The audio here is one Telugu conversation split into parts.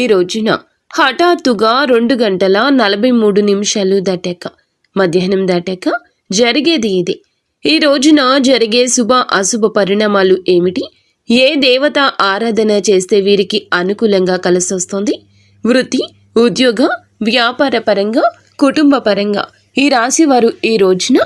ఈ రోజున హఠాత్తుగా 2 గంటల 43 నిమిషాలు దాటాక మధ్యాహ్నం దాటాక జరిగేది ఇది. ఈ రోజున జరిగే శుభ అశుభ పరిణామాలు ఏమిటి? ఏ దేవత ఆరాధన చేస్తే వీరికి అనుకూలంగా కలిసొస్తుంది? వృత్తి, ఉద్యోగ, వ్యాపార పరంగా, కుటుంబ పరంగా ఈ రాశి వారు ఈ రోజున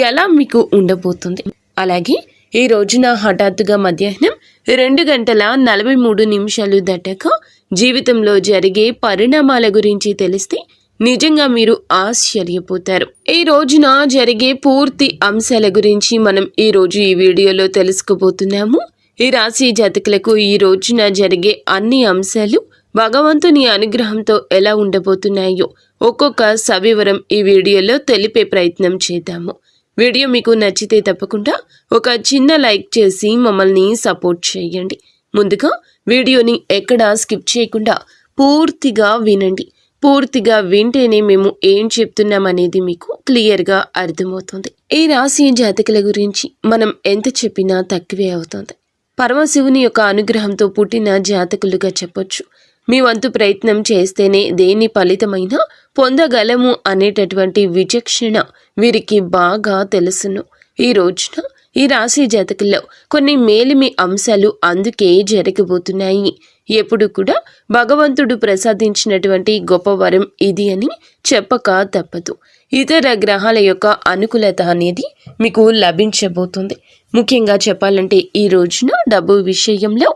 ఎలా మీకు ఉండబోతుంది? అలాగే ఈ రోజున హఠాత్తుగా మధ్యాహ్నం 2 గంటల 43 నిమిషాలు దాటాక జీవితంలో జరిగే పరిణామాల గురించి తెలిస్తే నిజంగా మీరు ఆశ్చర్యపోతారు. ఈ రోజున జరిగే పూర్తి అంశాల గురించి మనం ఈ రోజు ఈ వీడియోలో తెలుసుకోబోతున్నాము. ఈ రాశి జాతకులకు ఈ రోజున జరిగే అన్ని అంశాలు భగవంతుని అనుగ్రహంతో ఎలా ఉండబోతున్నాయో ఒక్కొక్క సవివరం ఈ వీడియోలో తెలిపే ప్రయత్నం చేద్దాము. వీడియో మీకు నచ్చితే తప్పకుండా ఒక చిన్న లైక్ చేసి మమ్మల్ని సపోర్ట్ చేయండి. ముందుగా వీడియోని ఎక్కడా స్కిప్ చేయకుండా పూర్తిగా వినండి. పూర్తిగా వింటేనే మేము ఏం చెప్తున్నామనేది మీకు క్లియర్గా అర్థమవుతుంది. ఈ రాశి జాతకుల గురించి మనం ఎంత చెప్పినా తక్కువే అవుతుంది. పరమశివుని యొక్క అనుగ్రహంతో పుట్టిన జాతకులుగా చెప్పొచ్చు. మీ వంతు ప్రయత్నం చేస్తేనే దేని ఫలితమైనా పొందగలము అనేటటువంటి విచక్షణ వీరికి బాగా తెలుసును. ఈ రోజున ఈ రాశి జాతకుల్లో కొన్ని మేలిమి అంశాలు అందుకే జరగబోతున్నాయి. ఎప్పుడు కూడా భగవంతుడు ప్రసాదించినటువంటి గొప్ప వరం ఇది అని చెప్పక తప్పదు. ఇతర గ్రహాల యొక్క అనుకూలత అనేది మీకు లభించబోతుంది. ముఖ్యంగా చెప్పాలంటే ఈ రోజున డబ్బు విషయంలో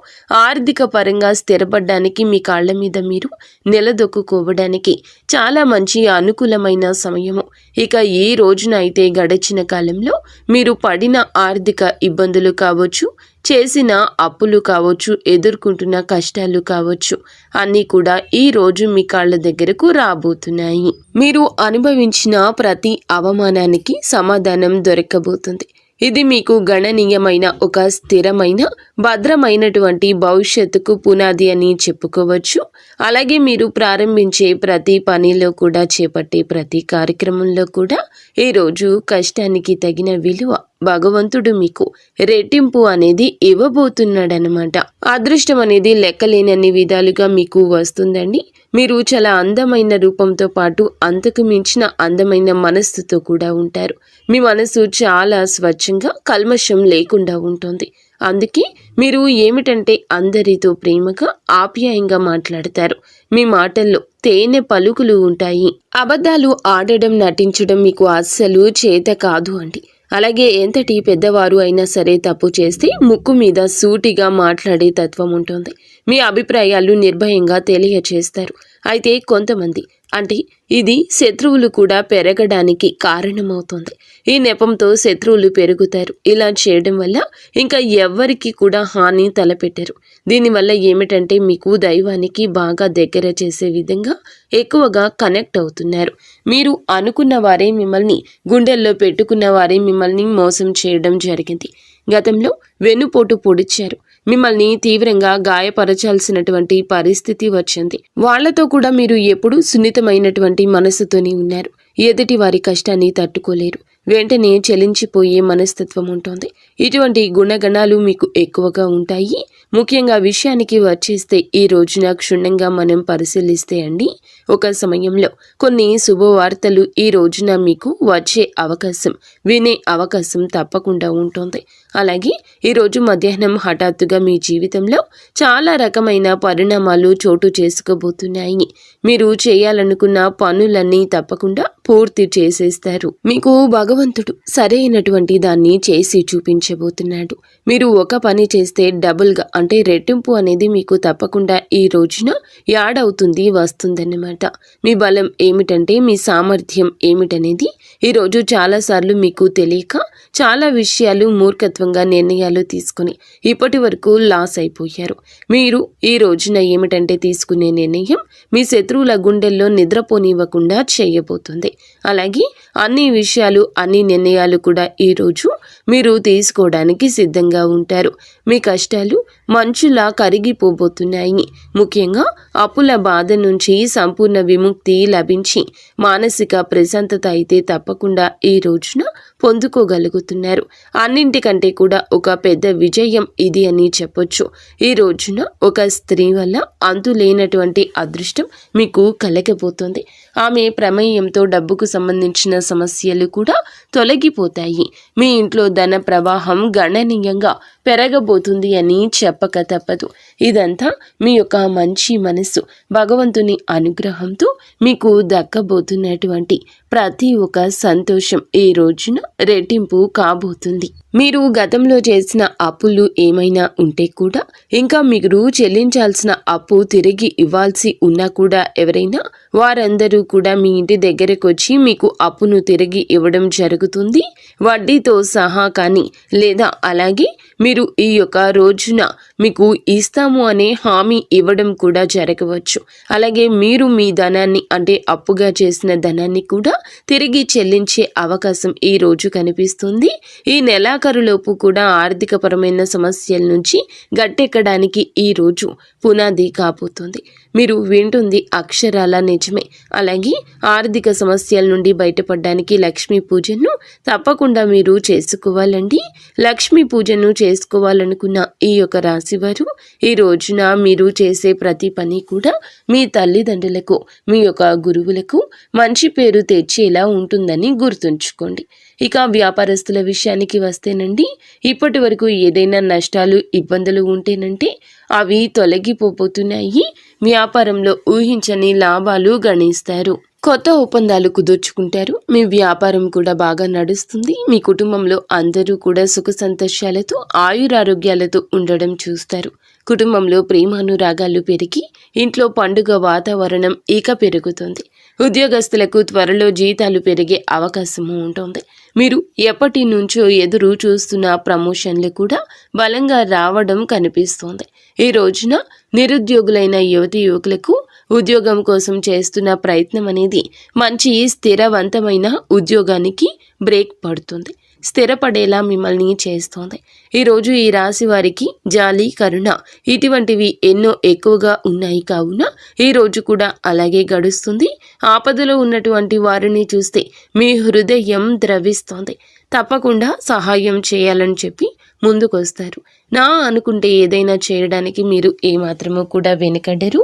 ఆర్థిక పరంగా స్థిరపడడానికి, మీ కాళ్ళ మీద మీరు నిలదొక్కుకోవడానికి చాలా మంచి అనుకూలమైన సమయము. ఇక ఈ రోజున అయితే గడిచిన కాలంలో మీరు పడిన ఆర్థిక ఇబ్బందులు కావచ్చు, చేసిన అప్పులు కావచ్చు, ఎదుర్కొంటున్న కష్టాలు కావచ్చు, అన్నీ కూడా ఈ రోజు మీ కాళ్ళ దగ్గరకు రాబోతున్నాయి. మీరు అనుభవించిన ప్రతి అవమానానికి సమాధానం దొరకబోతుంది. ఇది మీకు గణనీయమైన ఒక స్థిరమైన భద్రమైనటువంటి భవిష్యత్తుకు పునాది అని చెప్పుకోవచ్చు. అలాగే మీరు ప్రారంభించే ప్రతి పనిలో కూడా, చేపట్టే ప్రతి కార్యక్రమంలో కూడా ఈరోజు కష్టానికి తగిన విలువ భగవంతుడు మీకు రెట్టింపు అనేది ఇవ్వబోతున్నాడనమాట. అదృష్టం అనేది లెక్కలేనన్ని విధాలుగా మీకు వస్తుందండి. మీరు చాలా అందమైన రూపంతో పాటు అంతకు మించిన అందమైన మనస్సుతో కూడా ఉంటారు. మీ మనసు చాలా స్వచ్ఛంగా, కల్మషం లేకుండా ఉంటుంది. అందుకే మీరు ఏమిటంటే అందరితో ప్రేమగా, ఆప్యాయంగా మాట్లాడతారు. మీ మాటల్లో తేనె పలుకులు ఉంటాయి. అబద్ధాలు ఆడడం, నటించడం మీకు అస్సలు చేత కాదు అండి. అలాగే ఎంతటి పెద్దవారు అయినా సరే తప్పు చేస్తే ముక్కు మీద సూటిగా మాట్లాడే తత్వం ఉంటుంది. మీ అభిప్రాయాలు నిర్భయంగా తెలియచేస్తారు. అయితే కొంతమంది, అంటే ఇది శత్రువులు కూడా పెరగడానికి కారణమవుతుంది. ఈ నెపంతో శత్రువులు పెరుగుతారు. ఇలా చేయడం వల్ల ఇంకా ఎవ్వరికి కూడా హాని తలపెట్టరు. దీనివల్ల ఏమిటంటే మీకు దైవానికి బాగా దగ్గర చేసే విధంగా ఎక్కువగా కనెక్ట్ అవుతున్నారు. మీరు అనుకున్న వారే మిమ్మల్ని, గుండెల్లో పెట్టుకున్న వారే మిమ్మల్ని మోసం చేయడం జరిగింది. గతంలో వెన్నుపోటు పొడిచారు. మిమ్మల్ని తీవ్రంగా గాయపరచాల్సినటువంటి పరిస్థితి వచ్చింది. వాళ్లతో కూడా మీరు ఎప్పుడూ సున్నితమైనటువంటి మనసుతోనే ఉన్నారు. ఎదుటి వారి కష్టాన్ని తట్టుకోలేరు. వెంటనే చలించిపోయే మనస్తత్వం ఉంటుంది. ఇటువంటి గుణగణాలు మీకు ఎక్కువగా ఉంటాయి. ముఖ్యంగా విషయానికి వచ్చేస్తే ఈ రోజున క్షుణ్ణంగా మనం పరిశీలిస్తే అండి, ఒక సమయంలో కొన్ని శుభవార్తలు ఈ రోజున మీకు వచ్చే అవకాశం, వినే అవకాశం తప్పకుండా ఉంటుంది. అలాగే ఈరోజు మధ్యాహ్నం హఠాత్తుగా మీ జీవితంలో చాలా రకమైన పరిణామాలు చోటు చేసుకోబోతున్నాయి. మీరు చేయాలనుకున్న పనులన్నీ తప్పకుండా పూర్తి చేసేస్తారు. మీకు భగవంతుడు సరైనటువంటి దాన్ని చేసి చూపించబోతున్నాడు. మీరు ఒక పని చేస్తే డబుల్గా, అంటే రెట్టింపు అనేది మీకు తప్పకుండా ఈ రోజున యాడ్ అవుతుంది, వస్తుందన్నమాట. మీ బలం ఏమిటంటే, మీ సామర్థ్యం ఏమిటనేది ఈరోజు చాలాసార్లు మీకు తెలియక చాలా విషయాలు మూర్ఖత్వంగా నిర్ణయాలు తీసుకుని ఇప్పటి వరకు లాస్ అయిపోయారు. మీరు ఈ రోజున ఏమిటంటే తీసుకునే నిర్ణయం మీ శత్రువుల గుండెల్లో నిద్రపోనివ్వకుండా చేయబోతుంది. అలాగే అన్ని విషయాలు, అన్ని నిర్ణయాలు కూడా ఈరోజు మీరు తీసుకోవడానికి సిద్ధంగా ఉంటారు. మీ కష్టాలు మంచులా కరిగిపోబోతున్నాయి. ముఖ్యంగా అప్పుల బాధ నుంచి సంపూర్ణ విముక్తి లభించి మానసిక ప్రశాంతత అయితే తప్పకుండా ఈ రోజున పొందుకోగలుగుతున్నారు. అన్నింటికంటే కూడా ఒక పెద్ద విజయం ఇది అని చెప్పొచ్చు. ఈ రోజున ఒక స్త్రీ వల్ల అంతులేనటువంటి అదృష్టం మీకు కలగబోతోంది. ఆమె ప్రమేయంతో డబ్బుకు సంబంధించిన సమస్యలు కూడా తొలగిపోతాయి. మీ ఇంట్లో ధన ప్రవాహం గణనీయంగా పెరగబోతుంది అని చెప్పక తప్పదు. ఇదంతా మీ యొక్క మంచి మనస్సు, భగవంతుని అనుగ్రహంతో మీకు దక్కబోతున్నటువంటి ప్రతి ఒక్క సంతోషం ఈ రోజున రెట్టింపు కాబోతుంది. మీరు గతంలో చేసిన అప్పులు ఏమైనా ఉంటే కూడా, ఇంకా మీరు చెల్లించాల్సిన అప్పు తిరిగి ఇవ్వాల్సి ఉన్నా కూడా ఎవరైనా, వారందరూ కూడా మీ ఇంటి దగ్గరకు వచ్చి మీకు అప్పును తిరిగి ఇవ్వడం జరుగుతుంది, వడ్డీతో సహా. కానీ లేదా అలాగే మీరు ఈ యొక్క రోజున మీకు ఇస్తాము అనే హామీ ఇవ్వడం కూడా జరగవచ్చు. అలాగే మీరు మీ ధనాన్ని, అంటే అప్పుగా చేసిన ధనాన్ని కూడా తిరిగి చెల్లించే అవకాశం ఈ రోజు కనిపిస్తుంది. ఈ నెలాఖరులోపు కూడా ఆర్థికపరమైన సమస్యల నుంచి గట్టెక్కడానికి ఈ రోజు పునాది కాబోతుంది. మీరు వింటుంది అక్షరాల నిజమే. అలాగే ఆర్థిక సమస్యల నుండి బయటపడడానికి లక్ష్మీ పూజను తప్పకుండా మీరు చేసుకోవాలండి. లక్ష్మీ పూజను చేసుకోవాలనుకున్న ఈ యొక్క రాశివారు ఈ రోజున మీరు చేసే ప్రతి పని కూడా మీ తల్లిదండ్రులకు, మీ యొక్క గురువులకు మంచి పేరు తెచ్చేలా ఉంటుందని గుర్తుంచుకోండి. ఇక వ్యాపారస్తుల విషయానికి వస్తేనండి, ఇప్పటి వరకు ఏదైనా నష్టాలు, ఇబ్బందులు ఉంటేనంటే అవి తొలగిపోతున్నాయి. వ్యాపారంలో ఊహించని లాభాలు గణిస్తారు. కొత్త ఒప్పందాలు కుదుర్చుకుంటారు. మీ వ్యాపారం కూడా బాగా నడుస్తుంది. మీ కుటుంబంలో అందరూ కూడా సుఖ సంతోషాలతో, ఆయురారోగ్యాలతో ఉండడం చూస్తారు. కుటుంబంలో ప్రేమానురాగాలు పెరిగి ఇంట్లో పండుగ వాతావరణం ఇక పెరుగుతుంది. ఉద్యోగస్తులకు త్వరలో జీతాలు పెరిగే అవకాశము ఉంటుంది. మీరు ఎప్పటి నుంచో ఎదురు చూస్తున్న ప్రమోషన్లు కూడా బలంగా రావడం కనిపిస్తోంది. ఈ రోజున నిరుద్యోగులైన యువతి యువకులకు ఉద్యోగం కోసం చేస్తున్న ప్రయత్నం అనేది మంచి స్థిరవంతమైన ఉద్యోగానికి బ్రేక్ పడుతుంది, స్థిరపడేలా మిమ్మల్ని చేస్తోంది. ఈరోజు ఈ రాశి వారికి జాలి, కరుణ ఇటువంటివి ఎన్నో ఎక్కువగా ఉన్నాయి. కావున ఈ రోజు కూడా అలాగే గడుస్తుంది. ఆపదలో ఉన్నటువంటి వారిని చూస్తే మీ హృదయం ద్రవిస్తోంది. తప్పకుండా సహాయం చేయాలని చెప్పి ముందుకొస్తారు. నా అనుకుంటే ఏదైనా చేయడానికి మీరు ఏమాత్రమూ కూడా వెనకడరు.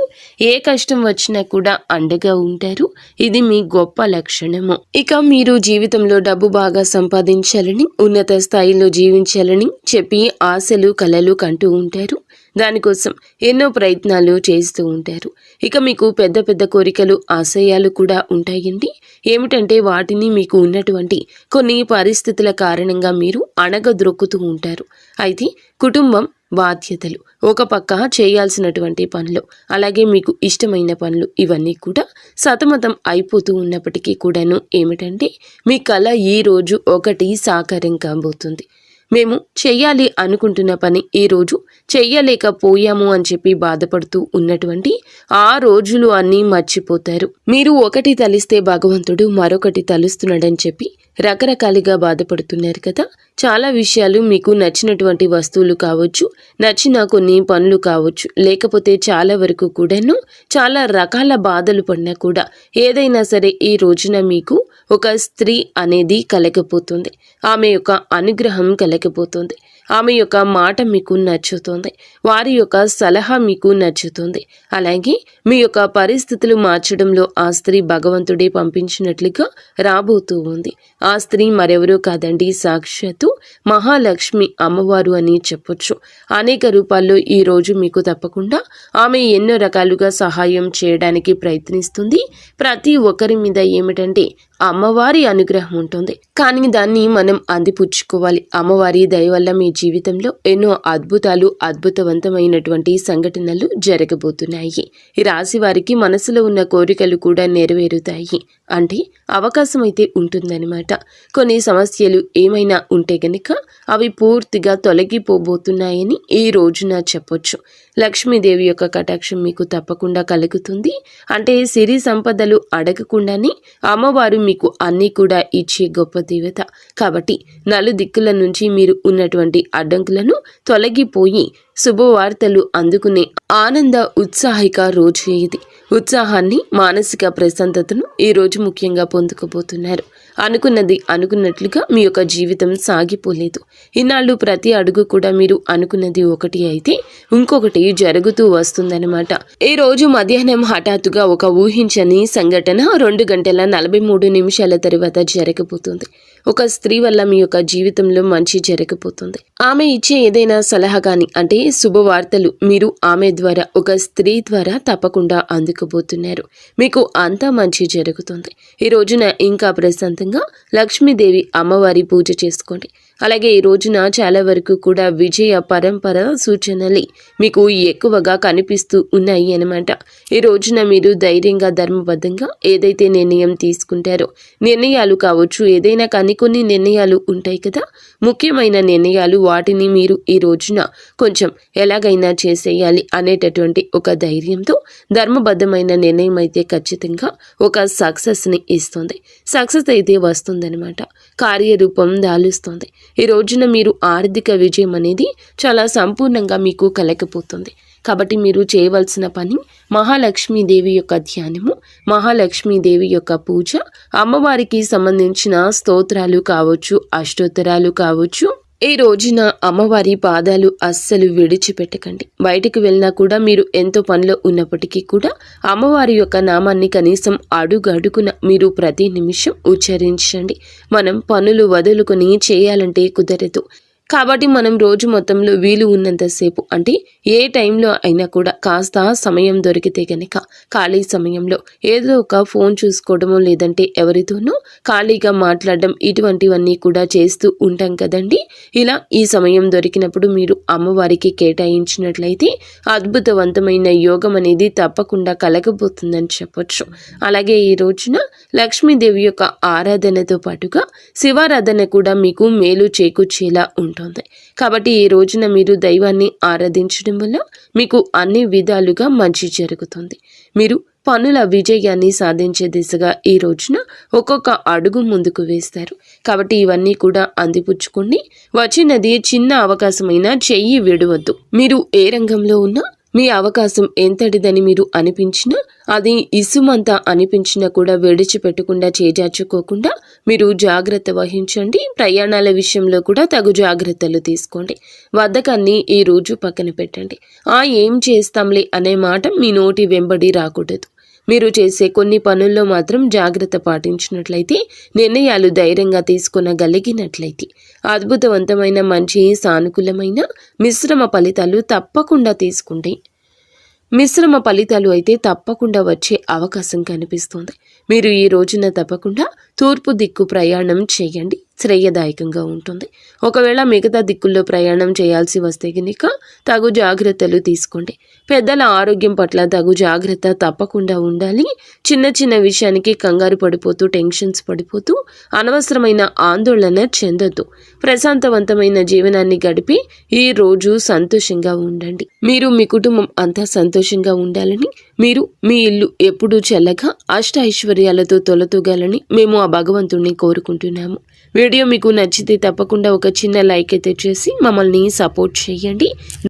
ఏ కష్టం వచ్చినా కూడా అండగా ఉంటారు. ఇది మీ గొప్ప లక్షణము. ఇక మీరు జీవితంలో డబ్బు బాగా సంపాదించాలని, ఉన్నత స్థాయిలో జీవించాలని చెప్పి ఆశలు, కలలు కంటూ ఉంటారు. దానికోసం ఎన్నో ప్రయత్నాలు చేస్తూ ఉంటారు. ఇక మీకు పెద్ద పెద్ద కోరికలు, ఆశయాలు కూడా ఉంటాయండి. ఏమిటంటే వాటిని మీకు ఉన్నటువంటి కొన్ని పరిస్థితుల కారణంగా మీరు అణగద్రొక్కుతూ ఉంటారు. అయితే కుటుంబం, బాధ్యతలు, ఒక పక్క చేయాల్సినటువంటి పనులు, అలాగే మీకు ఇష్టమైన పనులు, ఇవన్నీ కూడా సతమతం అయిపోతూ ఉన్నప్పటికీ కూడాను ఏమిటంటే మీ కళ ఈ రోజు ఒకటి సాకారం కాబోతుంది. మేము చెయ్యాలి అనుకుంటున్న పని ఈరోజు చెయ్యలేకపోయాము అని చెప్పి బాధపడుతూ ఉన్నటువంటి ఆ రోజులు అన్నీ మర్చిపోతారు. మీరు ఒకటి తలిస్తే భగవంతుడు మరొకటి తలుస్తున్నాడని చెప్పి రకరకాలుగా బాధపడుతున్నారు కదా. చాలా విషయాలు, మీకు నచ్చినటువంటి వస్తువులు కావచ్చు, నచ్చిన కొన్ని పనులు కావచ్చు, లేకపోతే చాలా వరకు కూడాను చాలా రకాల బాధలు పడినా కూడా ఏదైనా సరే ఈ రోజున మీకు ఒక స్త్రీ అనేది కలగపోతుంది. ఆమె యొక్క అనుగ్రహం కలగపోతుంది. ఆమె యొక్క మాట మీకు నచ్చుతుంది. వారి యొక్క సలహా మీకు నచ్చుతుంది. అలాగే మీ యొక్క పరిస్థితులు మార్చడంలో ఆ స్త్రీ భగవంతుడే పంపించినట్లుగా రాబోతూ ఉంది. ఆ స్త్రీ మరెవరూ కాదండి, సాక్షాత్తు మహాలక్ష్మి అమ్మవారు అని చెప్పొచ్చు. అనేక రూపాల్లో ఈ రోజు మీకు తప్పకుండా ఆమె ఎన్నో రకాలుగా సహాయం చేయడానికి ప్రయత్నిస్తుంది. ప్రతి ఒక్కరి మీద ఏమిటంటే అమ్మవారి అనుగ్రహం ఉంటుంది. కానీ దాన్ని మనం అందిపుచ్చుకోవాలి. అమ్మవారి దయ వల్ల మీ జీవితంలో ఎన్నో అద్భుతవంతమైనటువంటి సంఘటనలు జరగబోతున్నాయి. ఈ రాశి వారికి మనసులో ఉన్న కోరికలు కూడా నెరవేరుతాయి. అంటే అవకాశం అయితే ఉంటుందన్నమాట. కొన్ని సమస్యలు ఏమైనా ఉంటే గనుక అవి పూర్తిగా తొలగిపోబోతున్నాయని ఈ రోజున చెప్పొచ్చు. లక్ష్మీదేవి యొక్క కటాక్షం మీకు తప్పకుండా కలుగుతుంది. అంటే సిరి సంపదలు అడగకుండానే అమ్మవారు మీకు అన్నీ కూడా ఇచ్చే గొప్ప దేవత కాబట్టి నలుదిక్కుల నుంచి మీరు ఉన్నటువంటి అడ్డంకులను తొలగిపోయి శుభవార్తలు అందుకునే ఆనంద ఉత్సాహిక రోజు ఇది. ఉత్సాహాన్ని, మానసిక ప్రశాంతతను ఈ రోజు ముఖ్యంగా పొందుకోబోతున్నారు. అనుకున్నది అనుకున్నట్లుగా మీ యొక్క జీవితం సాగిపోలేదు. ఇన్నాళ్ళు ప్రతి అడుగు కూడా మీరు అనుకున్నది ఒకటి అయితే ఇంకొకటి జరుగుతూ వస్తుందన్నమాట. ఈ రోజు మధ్యాహ్నం హఠాత్తుగా ఒక ఊహించని సంఘటన 2:43 తర్వాత జరగబోతుంది. ఒక స్త్రీ వల్ల మీ యొక్క జీవితంలో మంచి జరగబోతుంది. ఆమె ఇచ్చే ఏదైనా సలహా కానీ అంటే శుభవార్తలు మీరు ఆమె ద్వారా, ఒక స్త్రీ ద్వారా తప్పకుండా అందుకోబోతున్నారు. మీకు అంతా మంచి జరుగుతుంది. ఈ రోజున ఇంకా ప్రశాంతంగా లక్ష్మీదేవి అమ్మవారి పూజ చేసుకోండి. అలాగే ఈ రోజున చాలా వరకు కూడా విజయ పరంపర సూచనలు మీకు ఎక్కువగా కనిపిస్తూ ఉన్నాయి అన్నమాట. ఈ రోజున మీరు ధైర్యంగా, ధర్మబద్ధంగా ఏదైతే నిర్ణయం తీసుకుంటారో, నిర్ణయాలు కావచ్చు, ఏదైనా కానీ కొన్ని నిర్ణయాలు ఉంటాయి కదా, ముఖ్యమైన నిర్ణయాలు, వాటిని మీరు ఈ రోజున కొంచెం ఎలాగైనా చేసేయాలి అనేటటువంటి ఒక ధైర్యంతో ధర్మబద్ధమైన నిర్ణయం అయితే ఖచ్చితంగా ఒక సక్సెస్ని ఇస్తుంది. సక్సెస్ అయితే వస్తుందన్నమాట. కార్యరూపం దాలుస్తుంది. ఈ రోజున మీరు ఆర్థిక విజయం అనేది చాలా సంపూర్ణంగా మీకు కలగపోతుంది. కాబట్టి మీరు చేయవలసిన పని మహాలక్ష్మీదేవి యొక్క ధ్యానము, మహాలక్ష్మీదేవి యొక్క పూజ, అమ్మవారికి సంబంధించిన స్తోత్రాలు కావచ్చు, అష్టోత్తరాలు కావచ్చు. ఈ రోజున అమ్మవారి పాదాలు అస్సలు విడిచిపెట్టకండి. బయటికి వెళ్ళినా కూడా మీరు ఎంతో పనిలో ఉన్నప్పటికీ కూడా అమ్మవారి యొక్క నామాన్ని కనీసం అడుగడుగున మీరు ప్రతి నిమిషం ఉచ్చరించండి. మనం పనులు వదులుకొని చేయాలంటే కుదరదు. కాబట్టి మనం రోజు మొత్తంలో వీలు ఉన్నంతసేపు, అంటే ఏ టైంలో అయినా కూడా కాస్త సమయం దొరికితే గనక ఖాళీ సమయంలో ఏదో ఒక ఫోన్ చూసుకోవడమో, లేదంటే ఎవరితోనో ఖాళీగా మాట్లాడడం, ఇటువంటివన్నీ కూడా చేస్తూ ఉంటాం కదండి. ఇలా ఈ సమయం దొరికినప్పుడు మీరు అమ్మవారికి కేటాయించినట్లయితే అద్భుతవంతమైన యోగం అనేది తప్పకుండా కలగబోతుందని చెప్పొచ్చు. అలాగే ఈ రోజున లక్ష్మీదేవి యొక్క ఆరాధనతో పాటుగా శివారాధన కూడా మీకు మేలు చేకూర్చేలా ఉంటుంది. కాబట్టి ఈ రోజున మీరు దైవాన్ని ఆరాధించడం వల్ల మీకు అన్ని విధాలుగా మంచి జరుగుతుంది. మీరు పనుల విజయాన్ని సాధించే దిశగా ఈ రోజున ఒక్కొక్క అడుగు ముందుకు వేస్తారు. కాబట్టి ఇవన్నీ కూడా అందిపుచ్చుకోండి. వచ్చినది చిన్న అవకాశమైనా చెయ్యి విడవద్దు. మీరు ఏ రంగంలో ఉన్నా మీ అవకాశం ఎంతటిదని మీరు అనిపించినా, అది ఇసుమంతా అనిపించినా కూడా విడిచిపెట్టకుండా, చేజార్చుకోకుండా మీరు జాగ్రత్త వహించండి. ప్రయాణాల విషయంలో కూడా తగు జాగ్రత్తలు తీసుకోండి. బద్ధకాన్ని ఈ రోజు పక్కన పెట్టండి. ఏం చేస్తాంలే అనే మాట మీ నోటి వెంబడి రాకూడదు. మీరు చేసే కొన్ని పనుల్లో మాత్రం జాగ్రత్త పాటించినట్లయితే, నిర్ణయాలు ధైర్యంగా తీసుకొనగలిగినట్లయితే అద్భుతవంతమైన, మంచి, సానుకూలమైన మిశ్రమ ఫలితాలు తప్పకుండా తీసుకుంటే, మిశ్రమ ఫలితాలు అయితే తప్పకుండా వచ్చే అవకాశం కనిపిస్తుంది. మీరు ఈ రోజున తప్పకుండా తూర్పు దిక్కు ప్రయాణం చేయండి. శ్రేయదాయకంగా ఉంటుంది. ఒకవేళ మిగతా దిక్కుల్లో ప్రయాణం చేయాల్సి వస్తే కనుక తగు జాగ్రత్తలు తీసుకోండి. పెద్దల ఆరోగ్యం పట్ల తగు జాగ్రత్త తప్పకుండా ఉండాలి. చిన్న చిన్న విషయానికి కంగారు పడిపోతూ, టెన్షన్స్ పడిపోతూ అనవసరమైన ఆందోళన చెందొద్దు. ప్రశాంతవంతమైన జీవనాన్ని గడిపి ఈ రోజు సంతోషంగా ఉండండి. మీరు, మీ కుటుంబం అంతా సంతోషంగా ఉండాలని, మీరు మీ ఇల్లు ఎప్పుడూ చల్లగా అష్టైశ్వర్యాలతో తొలతూగాలని మేము ఆ భగవంతుణ్ణి కోరుకుంటున్నాము. వీడియో మీకు నచ్చితే తప్పకుండా ఒక చిన్న లైక్ అయితే చేసి మమ్మల్ని సపోర్ట్ చేయండి.